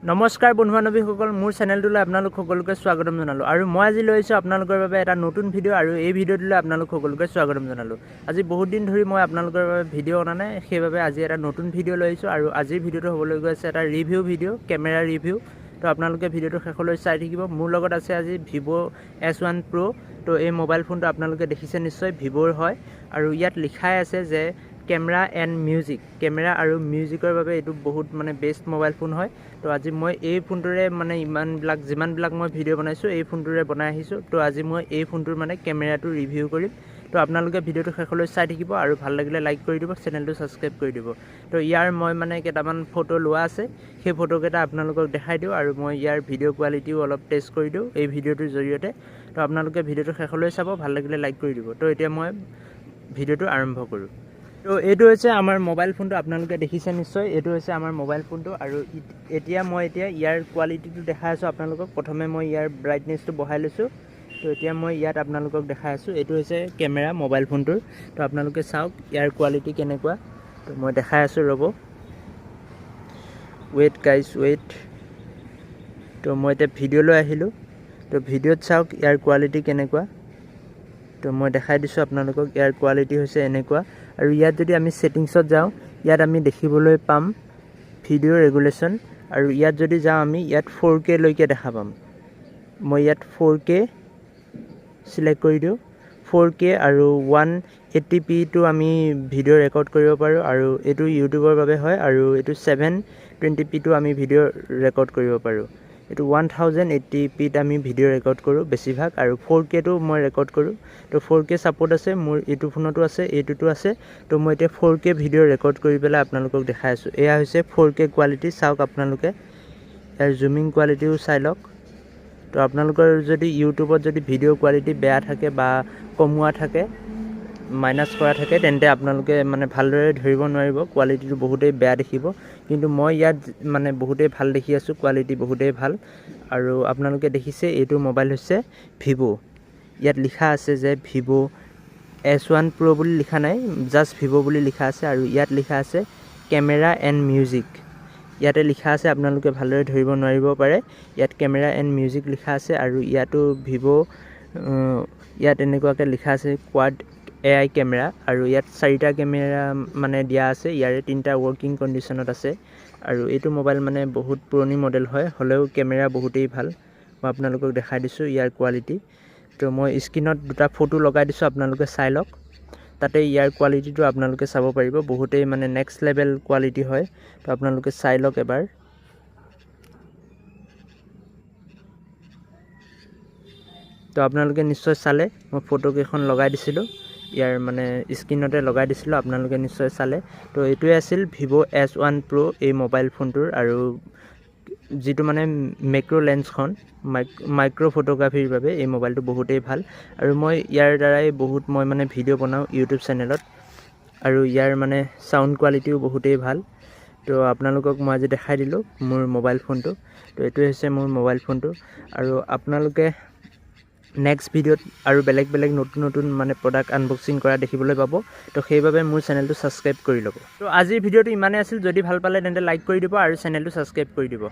নমস্কাৰ বন্ধু-বান্ধৱীসকল, মোৰ চেনেলটোলৈ আপোনালোক সকলোকে স্বাগতম জনালোঁ। আৰু মই আজি লৈ আহিছোঁ আপোনালোকৰ বাবে এটা নতুন ভিডিঅ' আৰু এই ভিডিঅ'টোলৈ আপোনালোক সকলোকে স্বাগতম জনালোঁ। আজি বহুত দিন ধৰি মই আপোনালোকৰ বাবে ভিডিঅ' অনা নাই, সেইবাবে আজি এটা নতুন ভিডিঅ' লৈ আহিছোঁ। আৰু আজিৰ ভিডিঅ'টো হ'বলৈ গৈ আছে এটা ৰিভিউ ভিডিঅ', কেমেৰা ৰিভিউ। তো আপোনালোকে ভিডিঅ'টো শেষলৈ চাই থাকিব। মোৰ লগত আছে আজি Vivo S1 Pro। তো এই মোবাইল ফোনটো আপোনালোকে দেখিছে নিশ্চয়, ভিভ'ৰ হয়। আৰু ইয়াত লিখাই আছে যে কেমেৰা এণ্ড মিউজিক, কেমেৰা আৰু মিউজিকৰ বাবে এইটো বহুত মানে বেষ্ট মোবাইল ফোন হয়। তো আজি মই এই ফোনটোৰে মানে যিমানবিলাক মই ভিডিঅ' বনাইছোঁ এই ফোনটোৰে বনাই আহিছোঁ। তো আজি মই এই ফোনটোৰ মানে কেমেৰাটো ৰিভিউ কৰিম। তো আপোনালোকে ভিডিঅ'টো শেষলৈ চাই থাকিব আৰু ভাল লাগিলে লাইক কৰি দিব, চেনেলটো ছাবস্ক্ৰাইব কৰি দিব। তো ইয়াৰ মই মানে কেইটামান ফটো লোৱা আছে, সেই ফটোকেইটা আপোনালোকক দেখাই দিওঁ আৰু মই ইয়াৰ ভিডিঅ' কোৱালিটিও অলপ টেষ্ট কৰি দিওঁ এই ভিডিঅ'টোৰ জৰিয়তে। তো আপোনালোকে ভিডিঅ'টো শেষলৈ চাব, ভাল লাগিলে লাইক কৰি দিব। তো এতিয়া মই ভিডিঅ'টো আৰম্ভ কৰোঁ। তো এইটো হৈছে আমাৰ মোবাইল ফোনটো, আপোনালোকে দেখিছে নিশ্চয়, এইটো হৈছে আমাৰ মোবাইল ফোনটো। আৰু এতিয়া ইয়াৰ কোৱালিটিটো দেখাই আছোঁ আপোনালোকক। প্ৰথমে মই ইয়াৰ ব্ৰাইটনেছটো বঢ়াই লৈছোঁ। তো এতিয়া মই ইয়াত আপোনালোকক দেখাই আছোঁ, এইটো হৈছে কেমেৰা মোবাইল ফোনটোৰ। তো আপোনালোকে চাওক ইয়াৰ কোৱালিটি কেনেকুৱা। তো মই দেখাই আছোঁ, ৰ'ব, ৱেইট গাইজ ৱেইট। তো মই এতিয়া ভিডিঅ'লৈ আহিলোঁ। তো ভিডিঅ'ত চাওক ইয়াৰ কোৱালিটি কেনেকুৱা। তো মই দেখাই দিছোঁ আপোনালোকক, ইয়াৰ কোৱালিটি হৈছে এনেকুৱা। আৰু ইয়াত যদি আমি ছেটিংছত যাওঁ, ইয়াত আমি দেখিবলৈ পাম ভিডিঅ' ৰেগুলেশ্যন। আৰু ইয়াত যদি যাওঁ আমি ইয়াত 4K লৈকে দেখা পাম। মই ইয়াত 4K চিলেক্ট কৰি দিওঁ। 4K আৰু 180pটো আমি ভিডিঅ' ৰেকৰ্ড কৰিব পাৰোঁ। আৰু এইটো ইউটিউবৰ বাবে হয়। আৰু এইটো 720pটো আমি ভিডিঅ' ৰেকৰ্ড কৰিব পাৰোঁ। এইটো 1080pত আমি ভিডিঅ' ৰেকৰ্ড কৰোঁ বেছিভাগ। আৰু 4Kটো মই ৰেকৰ্ড কৰোঁ। তো 4K ছাপোৰ্ট আছে, মোৰ এইটো ফোনতো আছে, এইটোতো আছে। তো মই এতিয়া 4K ভিডিঅ' ৰেকৰ্ড কৰি পেলাই আপোনালোকক দেখাই আছোঁ। এয়া হৈছে 4K কোৱালিটি, চাওক আপোনালোকে। ইয়াৰ জুমিং কোৱালিটিও চাই লওক। তো আপোনালোকৰ যদি ইউটিউবত যদি ভিডিঅ' কোৱালিটি বেয়া থাকে বা কমোৱা থাকে, মাইনাছ কৰা থাকে, তেন্তে আপোনালোকে মানে ভালদৰে ধৰিব নোৱাৰিব, কোৱালিটিটো বহুতেই বেয়া দেখিব। কিন্তু মই ইয়াত মানে বহুতেই ভাল দেখি আছোঁ, কোৱালিটি বহুতেই ভাল। আৰু আপোনালোকে দেখিছে এইটো মোবাইল হৈছে Vivo। ইয়াত লিখা আছে যে Vivo S1 Pro বুলি লিখা নাই, জাষ্ট Vivo বুলি লিখা আছে। আৰু ইয়াত লিখা আছে কেমেৰা এণ্ড মিউজিক, ইয়াতে লিখা আছে, আপোনালোকে ভালদৰে ধৰিব নোৱাৰিব পাৰে। ইয়াত কেমেৰা এণ্ড মিউজিক লিখা আছে। আৰু ইয়াতো Vivo, ইয়াত এনেকুৱাকৈ লিখা আছে কোৱাড AI কেমেৰা। আৰু ইয়াত 4টা কেমেৰা মানে দিয়া আছে, ইয়াৰে 3টা ৱৰ্কিং কণ্ডিশ্যনত আছে। আৰু এইটো মোবাইল মানে বহুত পুৰণি মডেল হয়, হ'লেও কেমেৰা বহুতেই ভাল। মই আপোনালোকক দেখাই দিছোঁ ইয়াৰ কোৱালিটি। তো মই স্ক্ৰীণত 2টা ফটো লগাই দিছোঁ, আপোনালোকে চাই লওক। তাতে ইয়াৰ কোৱালিটিটো আপোনালোকে চাব পাৰিব, বহুতেই মানে নেক্সট লেভেল কোৱালিটি হয়। তো আপোনালোকে চাই লওক এবাৰ। তো আপোনালোকে নিশ্চয় চালে, মই ফটোকেইখন লগাই দিছিলোঁ, ইয়াৰ মানে স্ক্ৰীণতে লগাই দিছিলোঁ, আপোনালোকে নিশ্চয় চালে। তো এইটোৱে আছিল Vivo S1 Pro এই মোবাইল ফোনটোৰ। আৰু যিটো মানে মেক্ৰ' লেন্সখন, মাইক্ৰ' ফটোগ্ৰাফীৰ বাবে এই মোবাইলটো বহুতেই ভাল। আৰু মই ইয়াৰ দ্বাৰাই মই মানে ভিডিঅ' বনাওঁ ইউটিউব চেনেলত। আৰু ইয়াৰ মানে ছাউণ্ড কোৱালিটিও বহুতেই ভাল। তো আপোনালোকক মই আজি দেখাই দিলোঁ মোৰ মোবাইল ফোনটো। তো এইটোৱে হৈছে মোৰ মোবাইল ফোনটো। আৰু আপোনালোকে নেক্সট ভিডিঅ'ত আৰু বেলেগ নতুন মানে প্ৰডাক্ট আনবক্সিং কৰা দেখিবলৈ পাব। তো সেইবাবে মোৰ চেনেলটো ছাবস্ক্ৰাইব কৰি ল'ব। তো আজিৰ ভিডিঅ'টো ইমানেই আছিল। যদি ভাল পালে তেন্তে লাইক কৰি দিব আৰু চেনেলটো ছাবস্ক্ৰাইব কৰি দিব।